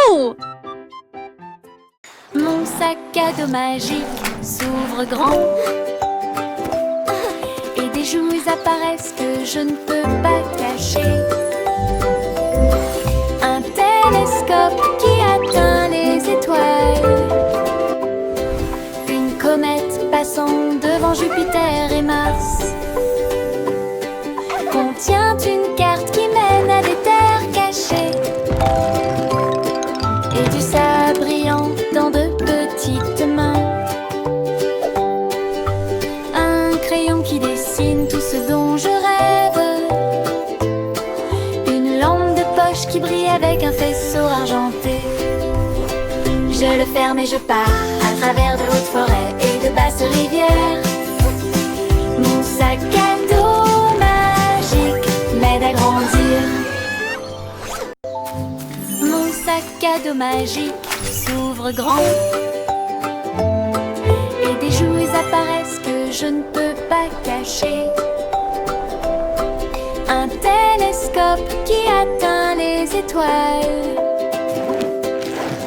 Wouhou! Mon sac à dos magique s'ouvre grand et des jouets apparaissent que je ne peux pas cacher. Un télescope qui atteint les étoiles, une comète passant devant Jupiter et Mars, contient une carte qui mène à des terres cachées et du sable brillant dans de petites mains. Un crayon qui dessine tout ce dont je rêve, une lampe de poche qui brille avec un faisceau argenté. Je le ferme et je pars à travers de hautes forêts et de basses rivières. Mon sac à dos magique m'aide à grandir. Mon sac à dos magique s'ouvre grand et des jouets apparaissent que je ne peux pas cacher. Un télescope qui atteint les étoiles,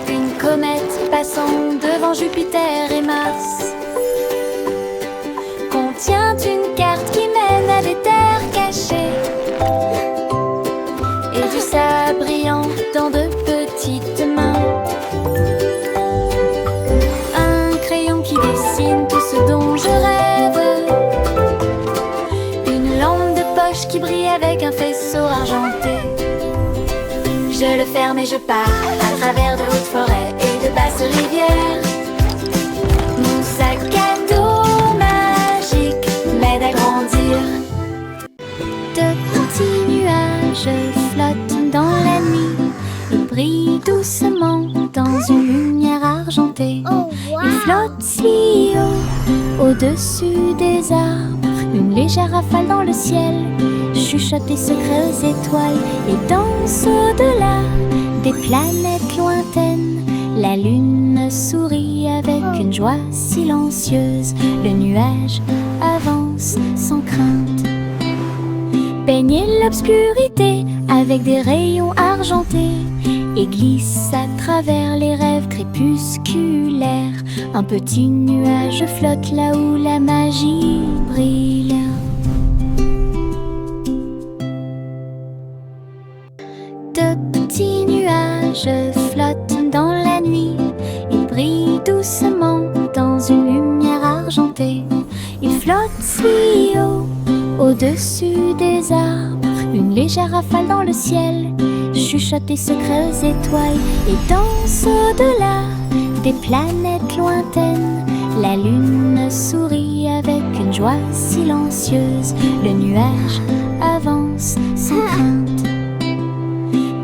une comète passant devant Jupiter et Mars, contient une carte qui mène à des terres cachées et du sable brillant dans de petites mains. Un crayon qui dessine tout ce dont je rêve, une lampe de poche qui brille avec un faisceau argenté. Je le ferme et je pars à travers de hautes forêts et de basses rivières. Mon sac à dos magique m'aide à grandir. De petits nuages flottent dans la nuit et brillent doucement dans une lumière argentée. Ils flottent si haut au-dessus des arbres, une légère rafale dans le ciel chuchote des secrets aux étoiles et danse au-delà des planètes lointaines. La lune sourit avec une joie silencieuse. Le nuage avance sans crainte, baigne l'obscurité avec des rayons argentés et glisse à travers les rêves crépusculaires. Un petit nuage flotte là où la magie brille. De petits nuages flottent dans la nuit. Ils brillent doucement dans une lumière argentée. Ils flottent si haut au-dessus des arbres, une légère rafale dans le ciel chuchote des secrets aux étoiles et danse au-delà des planètes lointaines. La lune sourit avec une joie silencieuse. Le nuage avance sans crainte,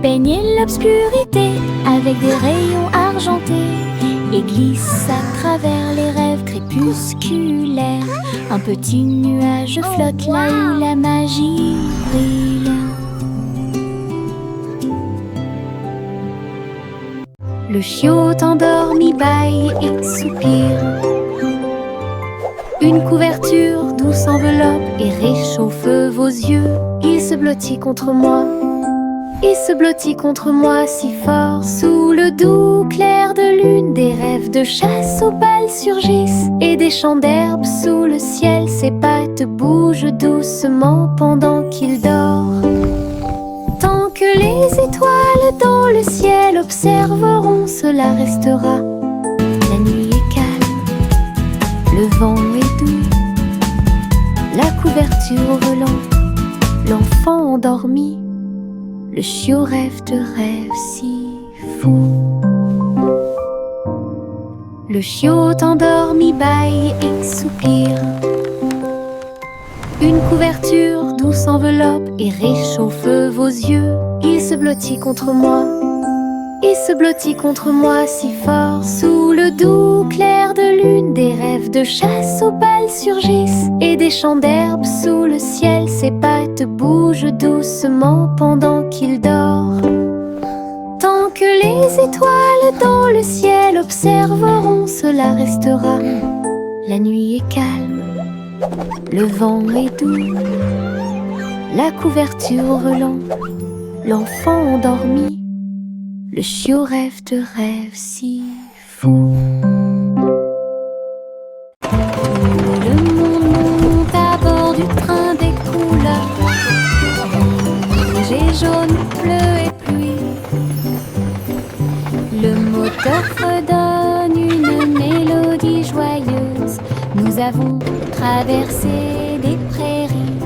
baigne l'obscurité avec des rayons argentés et glisse à travers les rêves crépusculaires. Un petit nuage flotte là où la magie brille. Le chiot endormi bâille et soupire. Une couverture douce enveloppe et réchauffe vos yeux. Il se blottit contre moi. Il se blottit contre moi si fort. Sous le doux clair de lune, des rêves de chasse aux balles surgissent et des champs d'herbe sous le ciel. Ses pattes bougent doucement pendant qu'il dort. Tant que les étoiles dans le ciel observeront, cela restera. La nuit est calme, le vent est doux, la couverture au volant, l'enfant endormi. Le chiot rêve de rêves si fous. Le chiot endormi bâille et soupire. Une couverture douce enveloppe et réchauffe vos yeux. Il se blottit contre moi. Il se blottit contre moi si fort. Sous le doux clair de lune, des rêves de chasse aux balles surgissent et des champs d'herbe sous le ciel. Ses pattes bougent doucement pendant qu'il dort. Tant que les étoiles dans le ciel observeront, cela restera. La nuit est calme, le vent est doux, la couverture au relent, l'enfant endormi. Le chiot rêve de rêves si fous. Le monde monte à bord du train des couleurs, rouge et jaune, bleu et pluie. Le moteur redonne une mélodie joyeuse. Nous avons traversé des prairies,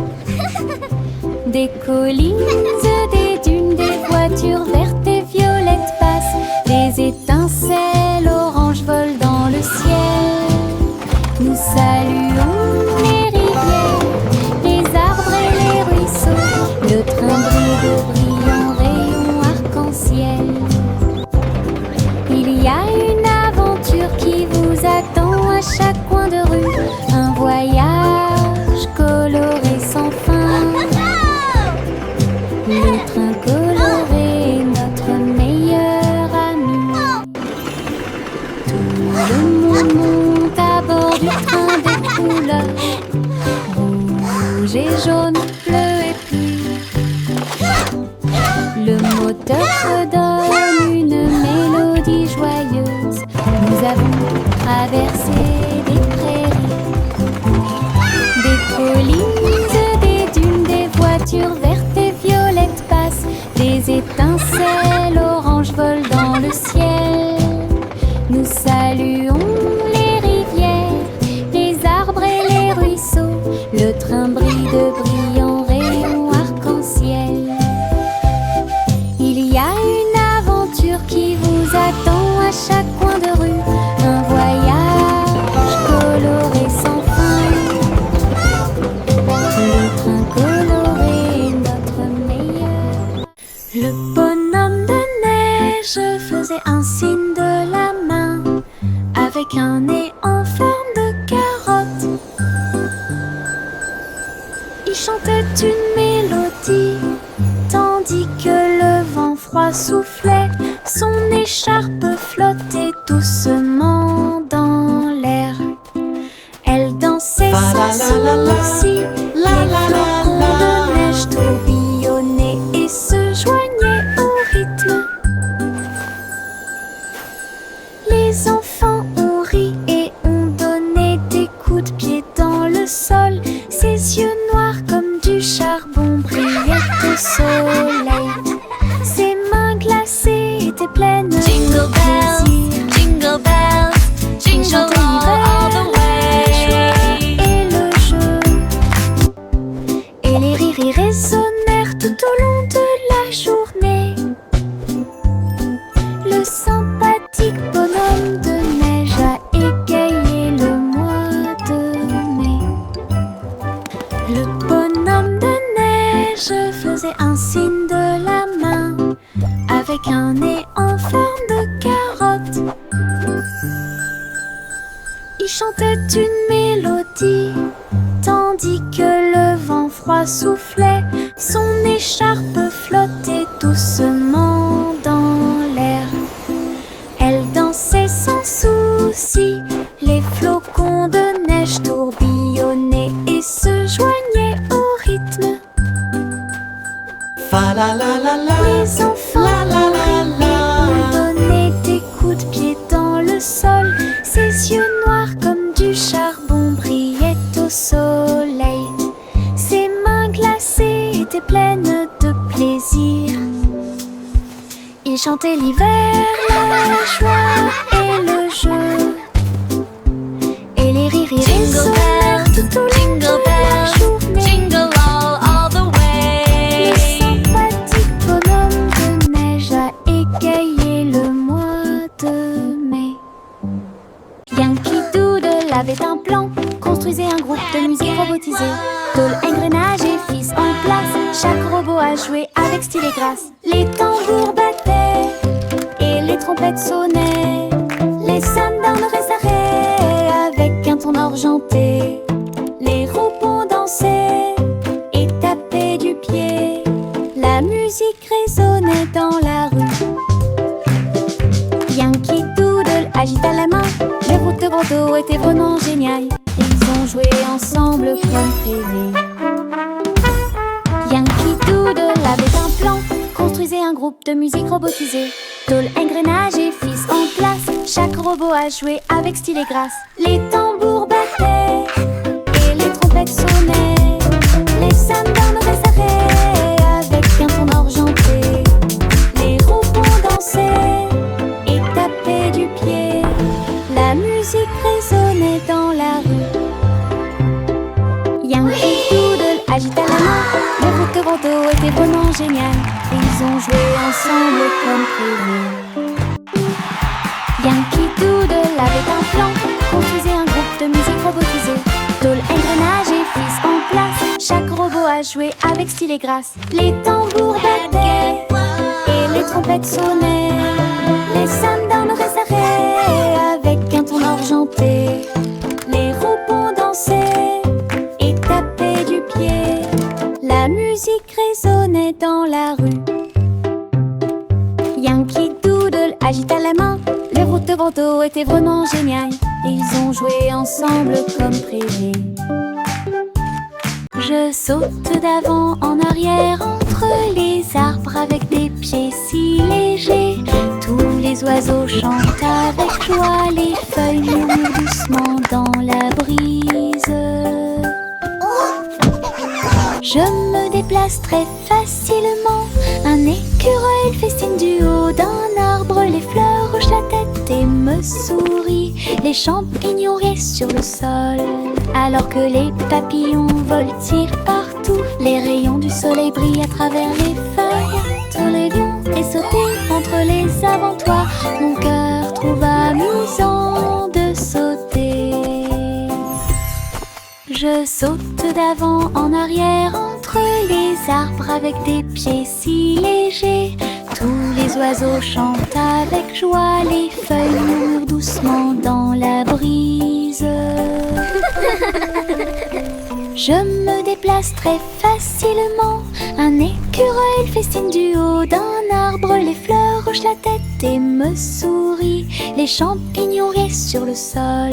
des collines, des dunes, des voitures vertes et violettes passent. Des étincelles oranges volent dans le ciel. Nous saluons les rivières, les arbres et les ruisseaux. Le train brille de brillants rayons arc-en-ciel. Il y a une aventure qui vous attend à chaque coin de rue. Un voyage coloré sans fin. Le train coloré est notre meilleur ami. Tout le monde monte à bord du train des couleurs, rouge et jaune, bleu et pluie. Le moteur redonne une mélodie joyeuse. Nous avons traversé des prairies, des collines, des dunes, des voitures vertes et violettes passent. Des étincelles oranges volent dans le ciel. Nous saluons les rivières, les arbres et les ruisseaux. Le train brille de brillants rayons arc-en-ciel. Il y a une aventure qui vous attend à chaque coin de rue. Un voyage coloré sans fin. Le train coloré est notre meilleur. Le bonhomme de neige faisait un signe de la main avec un nez en forme de carotte. Il chantait une mélodie tandis que le vent froid soufflait. Son écharpe flottait doucement dans l'air. Elle dansait sans souci. Les flocons de neige tourbillonnaient et se joignaient au rythme. Les enfants ont ri et ont donné des coups de pied dans le sol. Ses yeux noirs comme du charbon brillaient au soleil. Ses mains glacées étaient pleines de Jingle bells, plaisir. jingle bells, jingle all the way. Et le jeu, et les rires y résonnèrent tout au long de la journée. Le sympathique bonhomme de neige a égayé le mois de mai. Le bonhomme de neige faisait un signe de la main avec un nez en forme de carotte. Il chantait une mélodie tandis que le vent froid soufflait. Son écharpe flottait doucement dans l'air. Elle dansait sans souci. Les flocons de neige tourbillonnaient et se joignaient au rythme. Fa la la la la. Les enfants ont donné des coups de pied dans le sol. Ses yeux noirs comme du charbon brillaient au soleil. Ses mains glacées étaient pleines de plaisir. Il chantait l'hiver, la joie et le jeu. Et les rires y résonnèrent tout au long de la journée. Jingle all the way. Le sympathique bonhomme de neige a égayé le mois de mai. Yankee Doodle avait un plan, construisait un groupe de musique robotisé. Tôle, engrenage et fils en place, chaque robot a joué avec style et grâce. Les tambours battaient et les trompettes sonnaient. Les sundown réservaient avec un ton argenté. Les robots dansaient et tapaient du pied. La musique résonnait dans la rue. Yankee Doodle agita la main. Les routes de Bordeaux étaient vraiment géniales. Ils ont joué ensemble comme prévu. Yankee Doodle avait un plan, construisait un groupe de musique robotisé. Tôle, engrenage et fils en place. Chaque robot a joué avec style et grâce. Les tambours battaient et les trompettes sonnaient. Les sambas s'arrêtaient avec un ton argenté. Les roupons dansaient et tapaient du pied. La musique résonnait dans la rue. Yankee Doodle agita la main. Le route-roto était vraiment génial. Ils ont joué ensemble comme prévu. Yankee Doodle avait un plan, construisait un groupe de musique robotisé. Tôle, engrenage et fils en place. Chaque robot a joué avec style et grâce. Les tambours battaient et les trompettes sonnaient. Les sandals s'arrêtaient avec un ton argenté. Les roupons dansaient et tapaient du pied. La musique résonnait dans la rue. Yankee Doodle agita la main. Le route-roto était vraiment génial. Ils ont joué ensemble comme prévu. Je saute d'avant en arrière entre les arbres avec des pieds si légers. Tous les oiseaux chantent avec joie. Les feuilles murmurent doucement dans la brise. Je me déplace très facilement. Un écureuil festine du haut d'un arbre. Les fleurs hochent la tête et me sourient. Les champignons restent sur le sol, alors que les papillons voltigent partout. Les rayons du soleil brillent à travers les feuilles. Tous les lions et sauter entre les avant-toits. Mon cœur trouve amusant de sauter. Je saute d'avant en arrière entre les arbres avec des pieds si légers. Tous les oiseaux chantent avec joie. Les feuilles murmurent doucement dans la brise. Je me déplace très facilement. Un écureuil festine du haut d'un arbre. Les fleurs hochent la tête et me sourient. Les champignons restent sur le sol,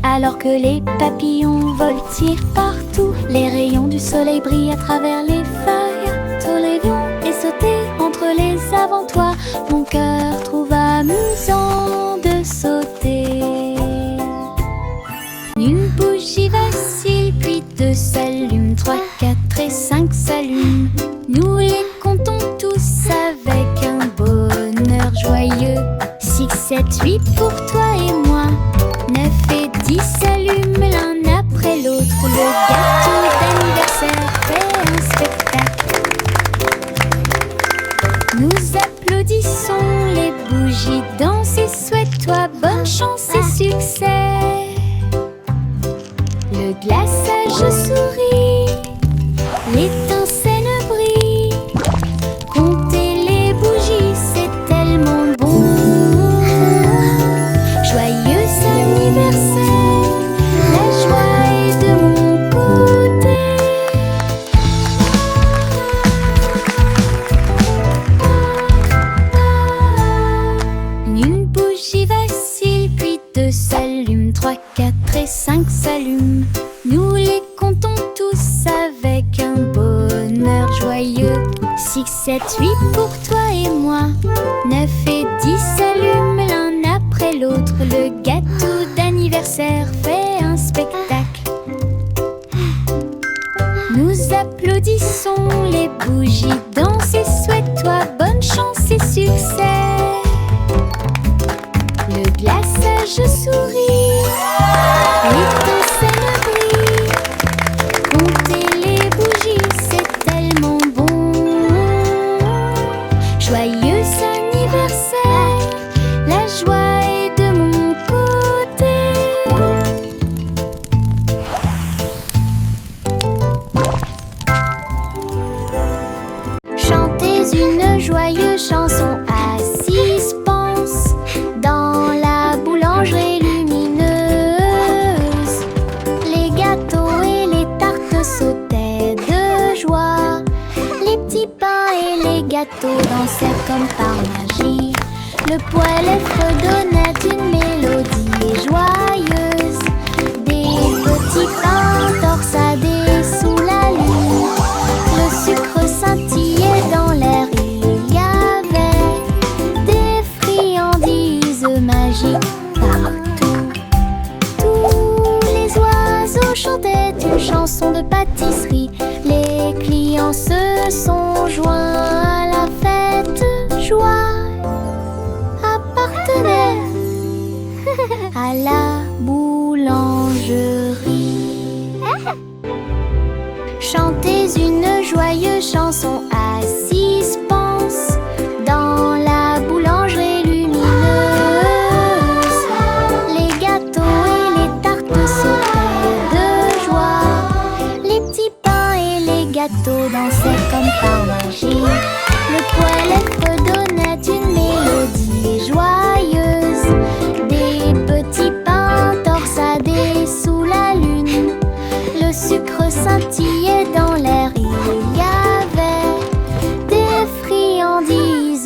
alors que les papillons voltigent partout. Les rayons du soleil brillent à travers les feuilles. Tous les lions et sauter entre les avant-toits. Mon cœur trouve amusant de sauter. Une bougie vacille, puis deux s'allument. 3, 4 et 5 s'allument. Nous les comptons tous avec un bonheur joyeux. 6, 7, 8 pour toi et moi. 9 et 10 s'allument l'un après l'autre. Le gâteau d'anniversaire fait un spectacle. Nous applaudissons, les bougies dansent et souhaite-toi bonne chance et succès. Le glaçage sourit, l'étincelle brille. Compter les bougies, c'est tellement bon. Joyeux anniversaire, la joie est de mon côté. Une bougie vacille, puis deux s'allument. 3, 4 et 5 s'allument. Nous les comptons tous avec un bonheur joyeux. 6, 7, 8 pour toi et moi. 9 et 10 s'allument l'un après l'autre. Le gâteau d'anniversaire fait un spectacle. Nous applaudissons, les bougies dansent et souhaite-toi bonne chance et succès. Le glaçage sourit, l'étincelle brille. Compter les bougies, c'est tellement bon. Joyeux anniversaire, la joie est de mon côté. Chantez une joyeuse chanson à 6 penses dans la boulangerie lumineuse. Les gâteaux et les tartes sautaient de joie. Les petits pains et les gâteaux dansaient comme par magie. Le poêle fredonnait une mélodie joyeuse. Des petits pains torsadés sous la lune. Le sucre scintillait dans l'air. Il y avait des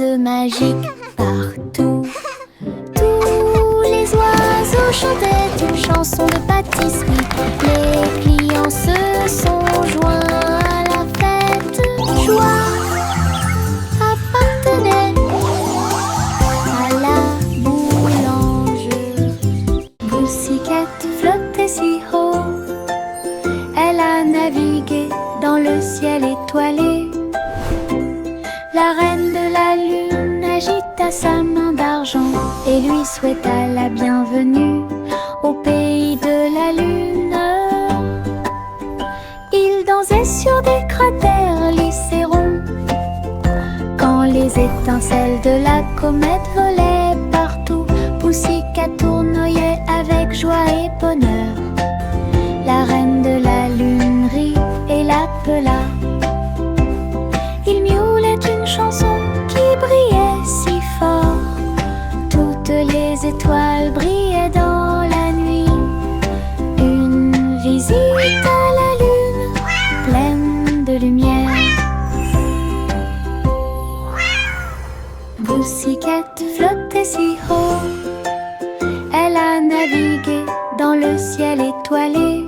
œufs magiques partout. Tous les oiseaux chantaient une chanson de pâtisserie. Les clients se sont joints à la fête. Joie appartenait à la boulangerie. Pussycat flottait si haut, elle a navigué dans le ciel étoilé. La reine de la lune agita sa main d'argent et lui souhaita la bienvenue au pays de la lune. Il dansait sur des cratères lycérons quand les étincelles de la comète volaient partout. Pussycat tournoyait avec joie et bonheur. La reine de la lune rit et l'appela. Il miaulait une chanson qui brillait si fort. Toutes les étoiles brillaient dans la nuit. Une visite à la lune pleine de lumière. Pussycat flottait si haut, elle a navigué dans le ciel étoilé.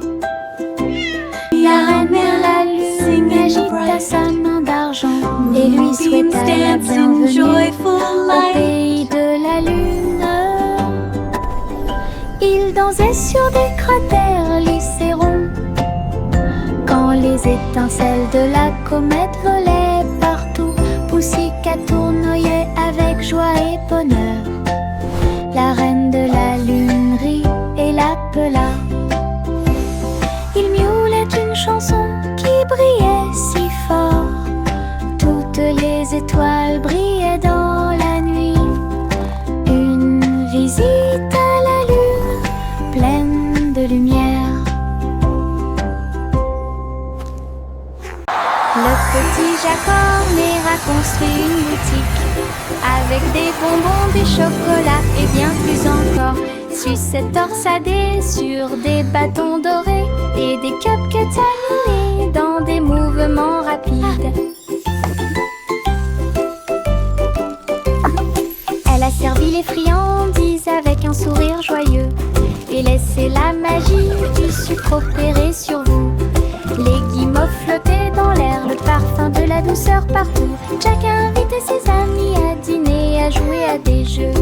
La reine de la lune agita sa main d'argent et lui souhaita la bienvenue au pays de la lune. Il dansait sur des cratères lycérons quand les étincelles de la comète volaient partout. Pussycat tournoyait avec joie et bonheur. La reine de la lune rit et l'appela. Il miaulait une chanson qui brillait si fort. Toutes les étoiles brillaient dans la nuit. Une visite à la lune pleine de lumière. Le petit Jacorner a construit une boutique avec des bonbons, des chocolats et bien plus encore. Sucettes torsadées sur des bâtons dorés et des cupcakes alignés dans des mouvements rapides. Elle a servi les friandises avec un sourire joyeux et laissé la magie du sucre opérer sur vous. Les guimauves flottaient dans l'air, le parfum de la douceur partout. Jack a invité ses amis à dîner, à jouer à des jeux.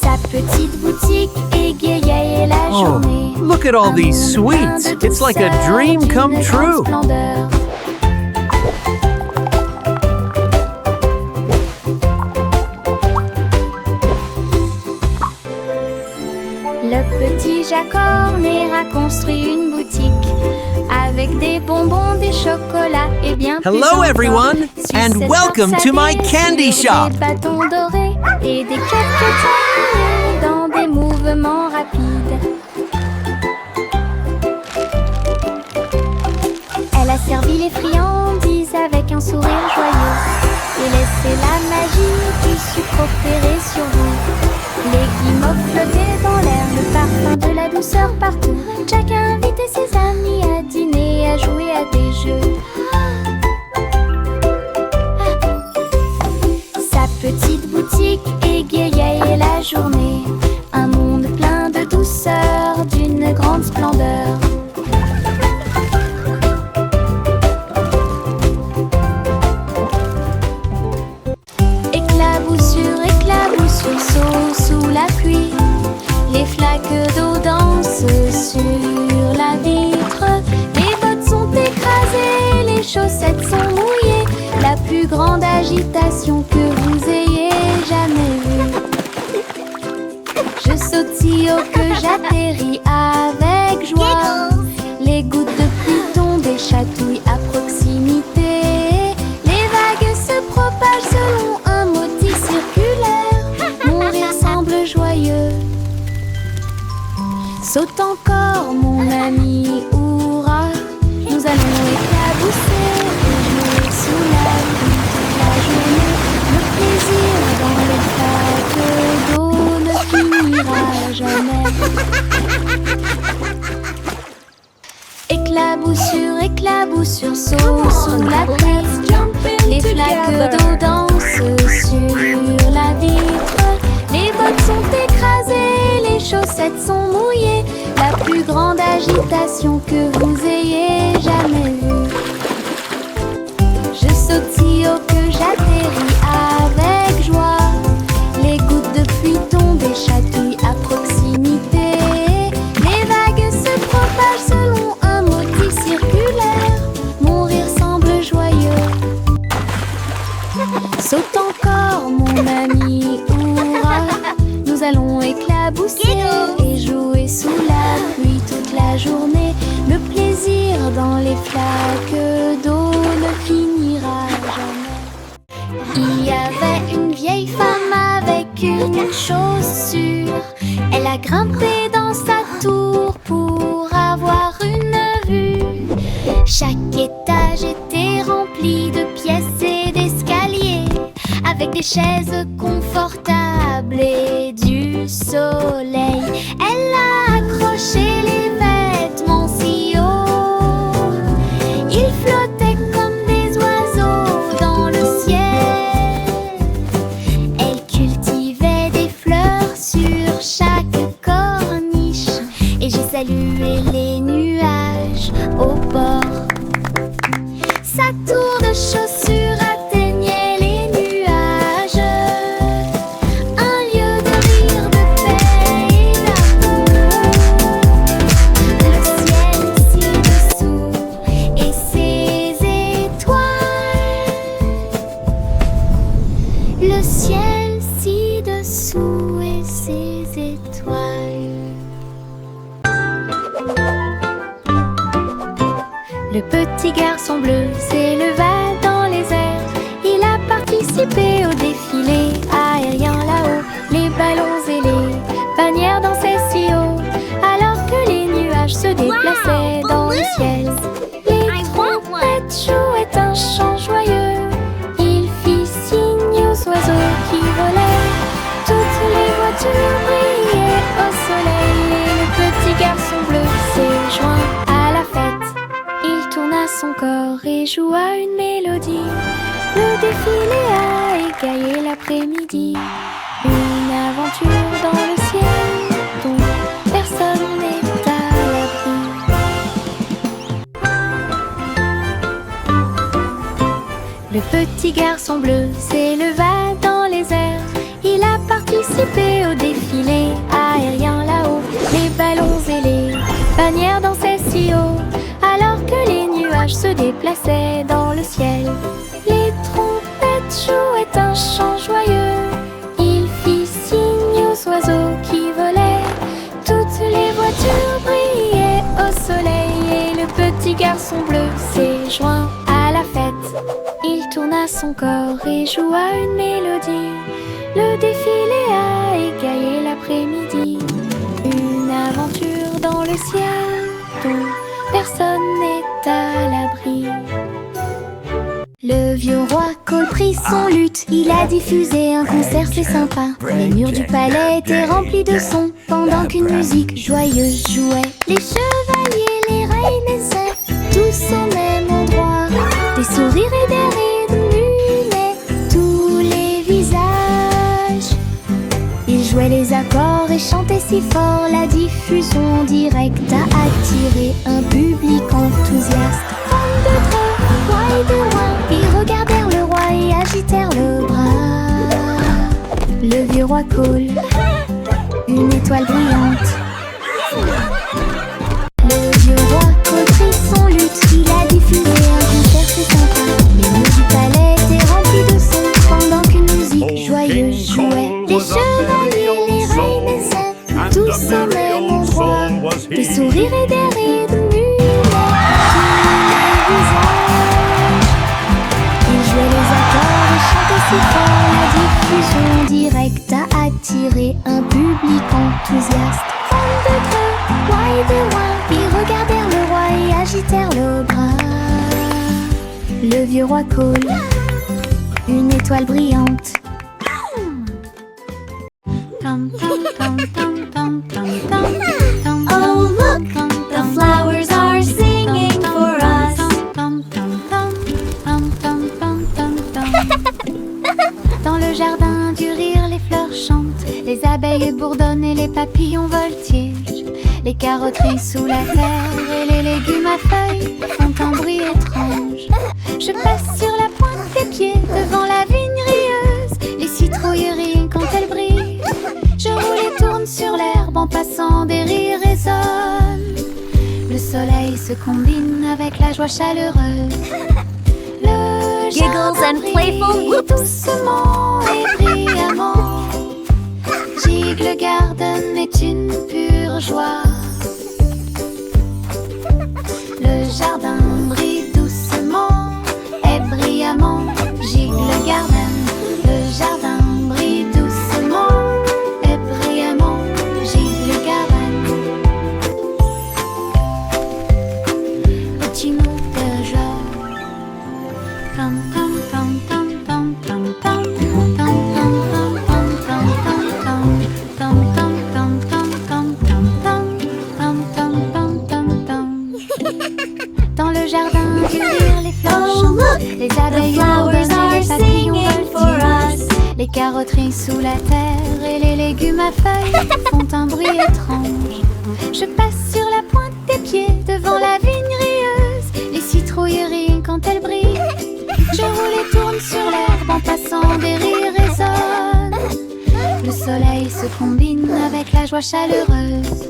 Sa petite boutique égayait la journée. Oh, look at all these sweets. It's like a dream come true. Le petit Jacorner a construit une boutique avec des bonbons, des chocolats et bien plus Hello encore. everyone, and Sucettes welcome to my torsadées candy sur shop. Des bâtons dorés et des cupcakes alignés dans des mouvements rapides. Elle a servi les friandises avec un sourire joyeux et laissé la magie du sucre opérer sur vous. Les guimauves flottaient dans l'air, le parfum de la douceur partout. Jack a invité ses amis à dîner, à jouer à des jeux. Sa petite boutique égayait la journée. Un monde plein de douceur, d'une grande splendeur. Éclaboussure, saut sous la pluie. Les flaques d'eau dansent sur la vitre. Les bottes sont écrasées, les chaussettes sont mouillées. La plus grande agitation que vous ayez jamais vue. Je sautille haut que j'atterris avec joie. Les gouttes de pluie tombent et chatouillent à proximité. Les vagues se propagent selon un motif circulaire. Mon rire semble joyeux. Saute encore mon ami, hurrah. Nous allons éclabousser et jouer sous la pluie toute la journée. Le plaisir dans les flaques d'eau ne finira jamais. Éclaboussure, éclaboussure, saut sous la pluie. Les flaques d'eau dansent sur la vitre. Les bottes sont écrasées, les chaussettes sont mouillées. La plus grande agitation que vous ayez jamais vue. Je sautille que j'atterris avec joie. Les gouttes de pluie tombent et chatouillent à proximité. Les vagues se propagent selon un motif circulaire. Mon rire semble joyeux. Saute encore mon ami, hurrah. Nous allons éclabousser et jouer sous la pluie toute la journée. Le plaisir dans les flaques d'eau ne finira jamais. Il y avait une vieille femme avec une chaussure. Elle a grimpé dans sa tour pour avoir une vue. Chaque étage était rempli de pièces et d'escaliers, avec des chaises confortables et du soleil. Elle a accroché les vêtements si haut, ils flottaient comme des oiseaux dans le ciel. Elle cultivait des fleurs sur chaque corniche, et j'ai salué les nuages au bord. Sa tour de chaussures atteignait les nuages, un lieu de rire, de paix et d'amour. Le ciel ci-dessous et ses étoiles. Le ciel ci-dessous et ses étoiles. Le petit garçon bleu s'éleva dans les airs. Il a participé au défilé aérien là-haut. Les ballons et les bannières dansaient si haut, alors que les nuages se déplaçaient dans le ciel. Les trompettes jouaient un chant joyeux. Il fit signe aux oiseaux qui volaient. Toutes les voitures brillaient au soleil. Et le petit garçon bleu s'est joint à la fête. Il tourna son corps et joua une mélodie. Le défilé a égayé l'après-midi. Une aventure dans le ciel dont personne n'est à l'abri. Le petit garçon bleu s'éleva dans les airs. Il a participé au défilé aérien là-haut. Les ballons et les bannières dansaient si haut, alors que les nuages se déplaçaient dans le ciel. Les trompettes jouaient un chant joyeux. Il fit signe aux oiseaux qui volaient. Toutes les voitures brillaient au soleil. Et le petit garçon bleu s'est joint à la fête. Il tourna son corps et joua une mélodie. Le défilé a égayé l'après-midi. Une aventure dans le ciel dont personne n'est à l'abri. Le vieux roi Cole prit son luth. Il a diffusé un concert, c'est sympa. Les murs du palais étaient remplis de sons, pendant qu'une musique joyeuse jouait. Les chevaliers, les reines essaient, tous au même endroit. Des sourires et des rires illuminaient tous les visages. Ils jouaient les accords et chantaient si fort. La diffusion directe a attiré un public enthousiaste. Femmes de près, roi et de loin, ils regardèrent le roi et agitèrent le bras. Le vieux roi Cole, une étoile brillante. Le vieux roi Cole prit son luth. Il a diffusé un concert, c'est sympa. Les murs du palais étaient remplis de sons, pendant qu'une musique joyeuse jouait. Les chevaliers, les reines essaient, tous au même endroit. Des sourires et des rires illuminaient tous les visages. Ils jouaient les accords et chantaient si fort. La diffusion directe a attiré un public enthousiaste. Femmes de près, roi et de loin, ils regardèrent le roi et agitèrent le bras. Le vieux roi Cole, une étoile brillante. Oh look, the flowers are singing for us. Dans le jardin du rire, les fleurs chantent, les abeilles bourdonnent et les papillons voltigent. Les carottes sous la terre et les légumes à feuilles font un bruit étrange. Je passe sur la pointe des pieds devant la vigne rieuse. Les citrouilles rient quand elles brillent. Je roule et tourne sur l'herbe en passant, des rires résonnent. Le soleil se combine avec la joie chaleureuse. Le Giggles and playful brille whoops. doucement et brillamment. Gigle Garden est une pure joie. Le jardin brille doucement et brillamment. Gigle Garden. Le jardin brille doucement et brillamment. Gigle Garden. Petit mot de joie. Tam tam tam tam tam tam tam tam tam tam tam tam tam tam tam tam tam. Dans le jardin du rire, les fleurs chantent, les abeilles bourdonnent et les papillons voltigent. Les carottes rient sous la terre et les légumes à feuilles font un bruit étrange. Je passe sur la pointe des pieds devant la vigne rieuse. Les citrouilles rient quand elles brillent. Je roule et tourne sur l'herbe en passant, des rires résonnent. Le soleil se combine avec la joie chaleureuse.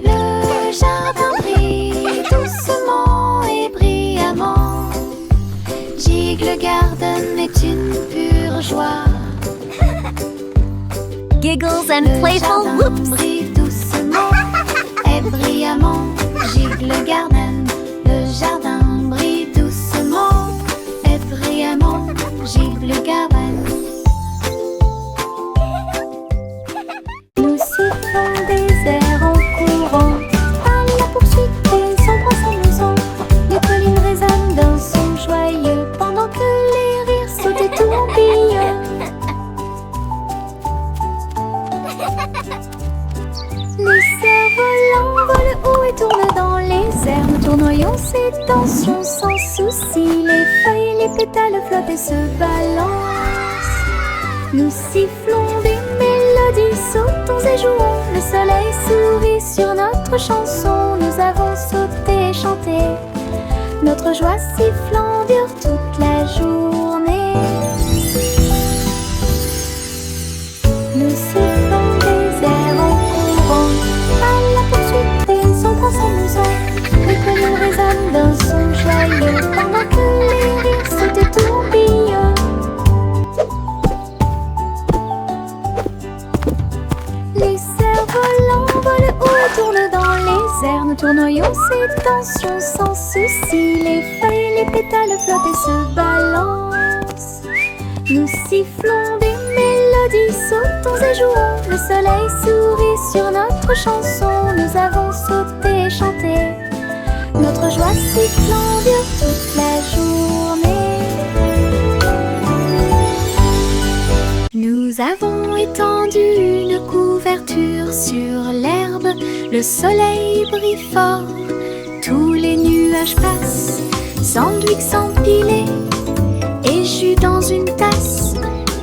Le jardin brille doucement et brillamment. Gigle Garden est une pure joie. Giggles and Le playful jardin whoops. brille doucement et brillamment. Gigle Garden. Le jardin brille doucement et brillamment. Gigle Garden. Nous sifflons des airs en courant, à la poursuite des ombres s'amusant. Les collines résonnent d'un son joyeux, pendant que les rires sautent et tourbillonnent. Les cerfs-volants volent haut et tournent dans les airs. Nous tournoyons ces tensions sans souci. Les feuilles et les pétales flottent et se balancent. Nous sifflons des mélodies, sautons et jouons. Le soleil sourit sur notre chanson. Nous avons sauté et chanté. Notre joie sifflant dure toute la journée. Nous sifflons des airs en courant, à la poursuite des ombres s'amusant. Les collines résonnent d'un son joyeux, pendant que les rires sautent et tourbillonnent. Les cerfs-volants volent haut et tournent dans les airs. Nous tournoyons ces tensions sans souci. Les feuilles et les pétales flottent et se balancent. Nous sifflons des mélodies, sautons et jouons. Le soleil sourit sur notre chanson. Nous avons sauté et chanté. Notre joie sifflant dure toute la journée. Nous avons étendu une couverture sur l'herbe. Le soleil brille fort, tous les nuages passent. Sandwich s'empilait et jus dans une tasse.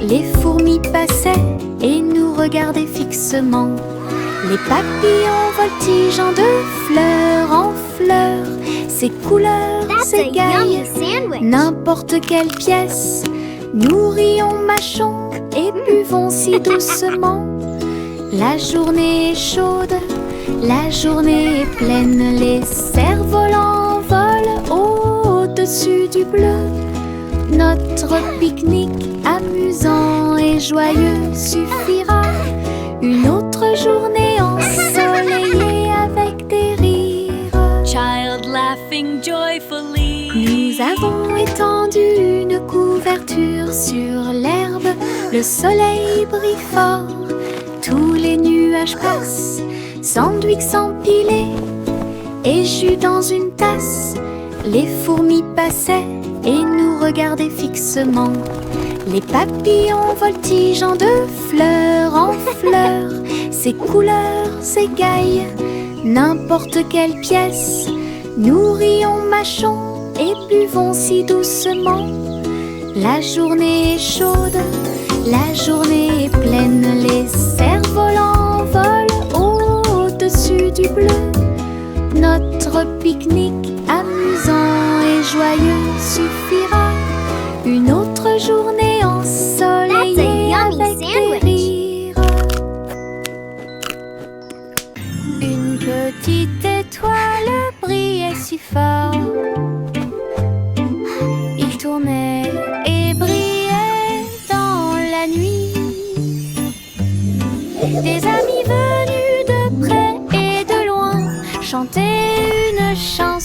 Les fourmis passaient et nous regardaient fixement. Les papillons voltigeant de fleur en fleur. Ces couleurs s'égaillent, n'importe quelle pièce. Nous rions, mâchons et buvons si doucement. La journée est chaude, la journée est pleine. Les cerfs-volants volent au-dessus du bleu. Notre pique-nique amusant et joyeux suffira. Une autre journée ensoleillée avec des rires. Child laughing joyfully. Nous avons étendu une couverture sur l'herbe. Le soleil brille fort, tous les nuages passent. Sandwich s'empilait et jus dans une tasse. Les fourmis passaient et nous regardaient fixement. Les papillons voltigeant de fleur en fleur. Ces couleurs s'égaillent, n'importe quelle pièce. Nous rions, mâchons et buvons si doucement. La journée est chaude, la journée est pleine, les cerfs-volants volent au-dessus du bleu. Notre pique-nique amusant et joyeux suffira. Une autre journée ensoleillée avec des rires. Une petite étoile brillait si fort. Il tournait et brillait dans la nuit. Des amis venus de près et de loin chantaient une chanson